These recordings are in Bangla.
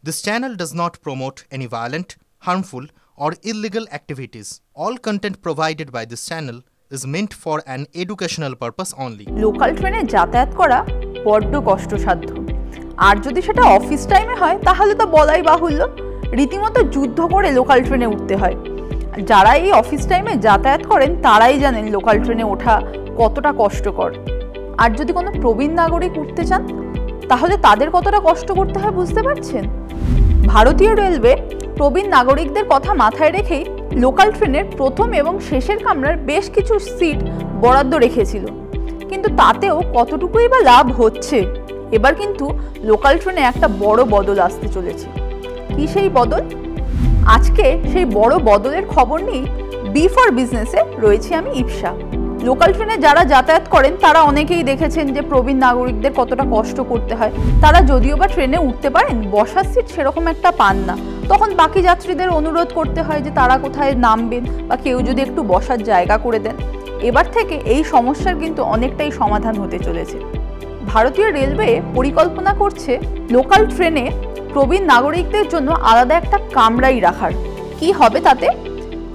This channel does not promote any violent, harmful, or illegal activities. All content provided by this channel is meant for an educational purpose only. Local ট্রেনে যাতায়াত করা বড্ড কষ্টসাধ্য। আর যদি সেটা অফিস টাইমে হয় তাহলে তো বলাই বাহুল্য, রীতিমতো যুদ্ধ করে লোকাল ট্রেনে উঠতে হয়। যারা এই অফিস টাইমে যাতায়াত করেন তারাই জানেন লোকাল ট্রেনে ওঠা কতটা কষ্টকর। আর যদি কোনো প্রবীণ নাগরিক উঠতে চান তাহলে তাদের কতটা কষ্ট করতে হয় বুঝতে পারছেন? ভারতীয় রেলওয়ে প্রবীণ নাগরিকদের কথা মাথায় রেখেই লোকাল ট্রেনের প্রথম এবং শেষের কামরার বেশ কিছু সিট বরাদ্দ রেখেছিল, কিন্তু তাতেও কতটুকুই বা লাভ হচ্ছে। এবার কিন্তু লোকাল ট্রেনে একটা বড় বদল আসতে চলেছে। কি সেই বদল? আজকে সেই বড় বদলের খবর নিয়ে বি ফর বিজনেসে রয়েছি আমি ইপসা। লোকাল ট্রেনে যারা যাতায়াত করেন তারা অনেকেই দেখেছেন যে প্রবীণ নাগরিকদের কতটা কষ্ট করতে হয়। তারা যদিও বা ট্রেনে উঠতে পারেন, বসার সিট সেরকম একটা পান না। তখন বাকি যাত্রীদের অনুরোধ করতে হয় যে তারা কোথায় নামবেন বা কেউ যদি একটু বসার জায়গা করে দেন। এবার থেকে এই সমস্যার কিন্তু অনেকটাই সমাধান হতে চলেছে। ভারতীয় রেলওয়ে পরিকল্পনা করছে লোকাল ট্রেনে প্রবীণ নাগরিকদের জন্য আলাদা একটা কামরাই রাখার। কি হবে তাতে?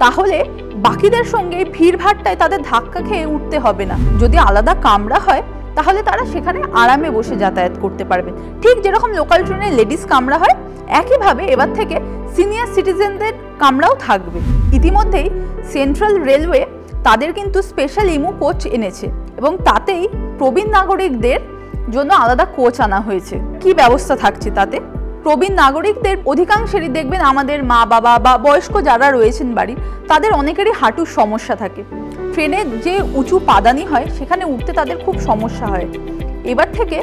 তাহলে বাকিদের সঙ্গে ভিড়ভাট্টায় তাদের ধাক্কা খেয়ে উঠতে হবে না। যদি আলাদা কামরা হয় তাহলে তারা সেখানে আরামে বসে যাতায়াত করতে পারবেন। ঠিক যেরকম লোকাল ট্রেনে লেডিস কামরা হয়, একইভাবে এবার থেকে সিনিয়র সিটিজেনদের কামরাও থাকবে। ইতিমধ্যেই সেন্ট্রাল রেলওয়ে তাদের কিন্তু স্পেশাল ইমু কোচ এনেছে এবং তাতেই প্রবীণ নাগরিকদের জন্য আলাদা কোচ আনা হয়েছে। কি ব্যবস্থা থাকছে তাতে? প্রবীণ নাগরিকদের অধিকাংশেরই দেখবেন আমাদের মা বাবা বা বয়স্ক যারা রয়েছেন বাড়ির, তাদের অনেকেরই হাঁটুর সমস্যা থাকে। ট্রেনে যে উঁচু পাদানি হয় সেখানে উঠতে তাদের খুব সমস্যা হয়। এবার থেকে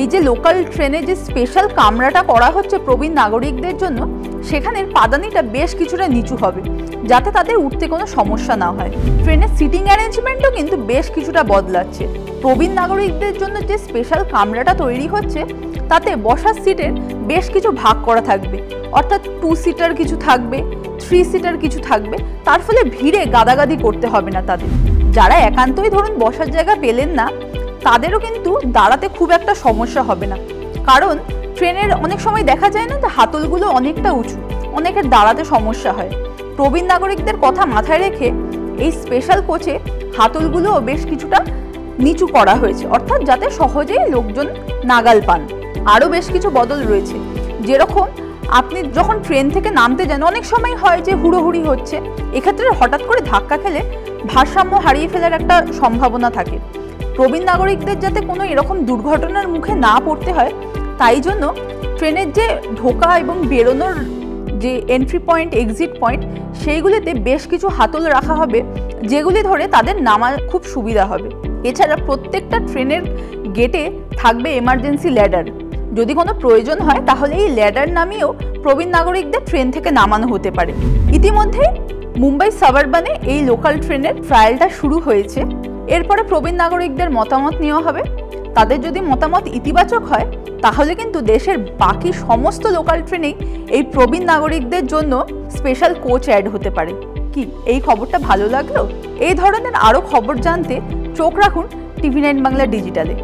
এই যে লোকাল ট্রেনে যে স্পেশাল কামরাটা করা হচ্ছে প্রবীণ নাগরিকদের জন্য, সেখানের পাদানিটা বেশ কিছুটা নিচু হবে যাতে তাদের উঠতে কোনো সমস্যা না হয়। ট্রেনের সিটিং অ্যারেঞ্জমেন্টও কিন্তু বেশ কিছুটা বদলাচ্ছে। প্রবীণ নাগরিকদের জন্য যে স্পেশাল কামরাটা তৈরি হচ্ছে তাতে বসার সিটের বেশ কিছু ভাগ করা থাকবে, অর্থাৎ 2 সিটার কিছু থাকবে, 3 সিটার কিছু থাকবে। তার ফলে ভিড়ে গাদাগাদি করতে হবে না তাদের। যারা একান্তই ধরুন বসার জায়গা পেলেন না তাদেরও কিন্তু দাঁড়াতে খুব একটা সমস্যা হবে না, কারণ ট্রেনের অনেক সময় দেখা যায় না যে হাতলগুলো অনেকটা উঁচু, অনেকের দাঁড়াতে সমস্যা হয়। প্রবীণ নাগরিকদের কথা মাথায় রেখে এই স্পেশাল কোচে হাতলগুলোও বেশ কিছুটা নিচু করা হয়েছে, অর্থাৎ যাতে সহজেই লোকজন নাগাল পান। আরও বেশ কিছু বদল রয়েছে, যেরকম আপনি যখন ট্রেন থেকে নামতে যান অনেক সময় হয় যে হুড়োহুড়ি হচ্ছে, এক্ষেত্রে হঠাৎ করে ধাক্কা খেলে ভারসাম্য হারিয়ে ফেলার একটা সম্ভাবনা থাকে। প্রবীণ নাগরিকদের যাতে কোনো এরকম দুর্ঘটনার মুখে না পড়তে হয় তাই জন্য ট্রেনের যে ঢোকা এবং বেরোনোর যে এন্ট্রি পয়েন্ট, এক্সিট পয়েন্ট, সেইগুলিতে বেশ কিছু হাতল রাখা হবে যেগুলি ধরে তাদের নামা খুব সুবিধা হবে। এছাড়া প্রত্যেকটা ট্রেনের গেটে থাকবে এমার্জেন্সি ল্যাডার। যদি কোনো প্রয়োজন হয় তাহলে এই ল্যাডার নামিয়েও প্রবীণ নাগরিকদের ট্রেন থেকে নামানো হতে পারে। ইতিমধ্যেই মুম্বাই সাবারবানে এই লোকাল ট্রেনের ট্রায়ালটা শুরু হয়েছে। এরপরে প্রবীণ নাগরিকদের মতামত নেওয়া হবে। তাদের যদি মতামত ইতিবাচক হয় তাহলে কিন্তু দেশের বাকি সমস্ত লোকাল ট্রেনেই এই প্রবীণ নাগরিকদের জন্য স্পেশাল কোচ অ্যাড হতে পারে। কি এই খবরটা ভালো লাগলো? এই ধরনের আরও খবর জানতে চোখ রাখুন TV9 বাংলা ডিজিটালে।